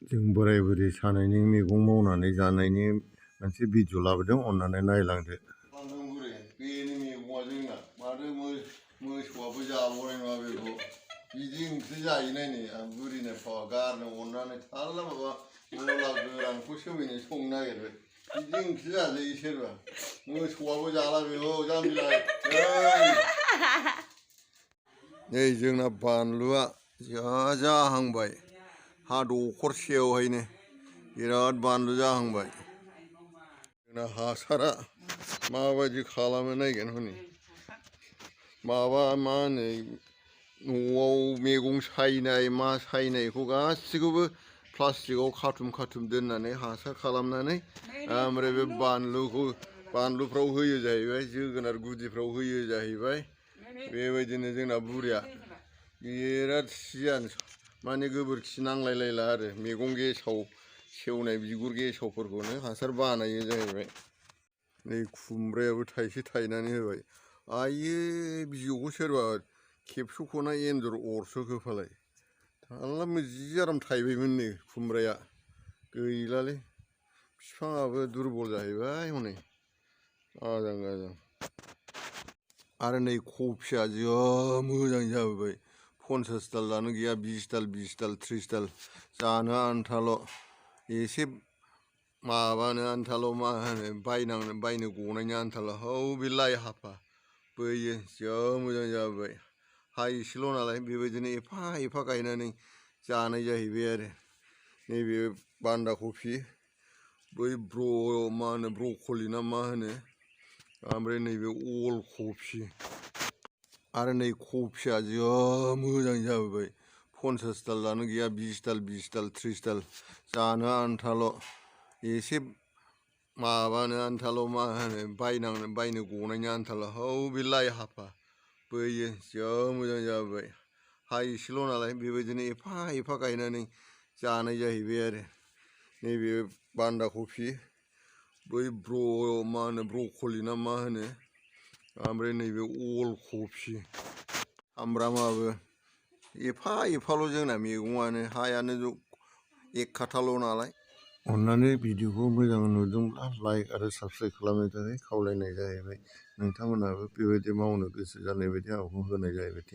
जों बोराय बुरै सानैनि मैगं मावनानै जानायनि मोनसे भिडिअ लाबोदों, अन्नानै नायलांदो। बेनि मैगङा जोंना माथो मोसौआबो जाबावनाय नङा बेखौ। बिदि ओंख्रि जायो नायनो आं बुरिनो गारनो अननानै थारला माबा मुला गोरानखौ सोमैनो संनो नागिरबाय। बिदि ओंख्रि जाजायो सोरबा? मोसौआबो जाला बेखौ जाम्बिलाय। नै जोंना बानलुआ जाहांबाय, हा दखरसेयावहायनो बिराद बानलु जाहांबाय। जोंना हासारा माबायदि खालामनो नायगोन हनै माबा मा होनो न'आव मैगं सायनाय मा सायनायखौ गासिखौबो प्लास्टिकआव खाथुम दोननानै हासार खालामनानै ओमफ्राय बे बानलुफ्राव होयो जाहैबाय, जोगोनार गुदिफ्राव होयो जाहैबाय। बेबायदिनो जोंना बुरिया बिराद सियान माने गोबोरखि नांलायलायला आरो मैगं गेसाव सेवनाय बिगुर गेसावफोरखौनो हासार बानायो जाहैबाय। नै खुमब्रायाबो थाइसे थायनानै होबाय। आइयै बिजौखौ सोरबा खेबस'ख'ना एन्जर अरस'खोफालाय। थारला जि आराम थायबायमोन नै खुमब्राया, गैलालै बिफाङाबो दुरबल जाहैबाय हनै आजां। आरो नै कफिया जा मोजां जाबोबाय, 50 दालानो गैया, 20 दाल 30 दाल जानो आन्थाल', एसे माबानो आन्थाल', मा होनो बायनो गनायनि आन्थाल'। हौ बे लाइ हाफा बैयो जा मोजां जाबोबाय। हा एसेल' नालाय बेबायदिनो एफा गायनानै जानाय जाहैबाय आरो। नैबे बान्दा कफि, बै मा होनो ब्रक'लि ना मा होनो, ओमफ्राय नैबे अल कफि। आरो नै कफिया जा मोजां जाबोबाय, 50 दालानो गैया, 20 दाल 30 दाल जानो आन्थाल', एसे माबानो आन्थाल', मा होनो बायनो गनायनि आन्थाल'। हौ बे लाइ हाफा बैयो जा मोजां जाबोबाय। हा एसेल' नालाय बेबायदिनो एफा गायनानै जानाय जाहैबाय आरो। नैबे बान्दा कफि, बै मा होनो ब्रक'लि ना मा होनो, ओमफ्राय नैबे अल कफि। सामब्रामाबो एफाल' जोंना मैगङानो, हायानो 1 काठाल' नालाय। अन्नानै भिडिअखौ मोजां नुदोंब्ला लाइक आरो साबस्क्राइब खालामनो थाखाय खावलायनाय जाहैबाय। नोंथांमोनहाबो बेबायदि मावनो गोसो जानाय बायदि हाबाखौ होनाय जाहैबाय।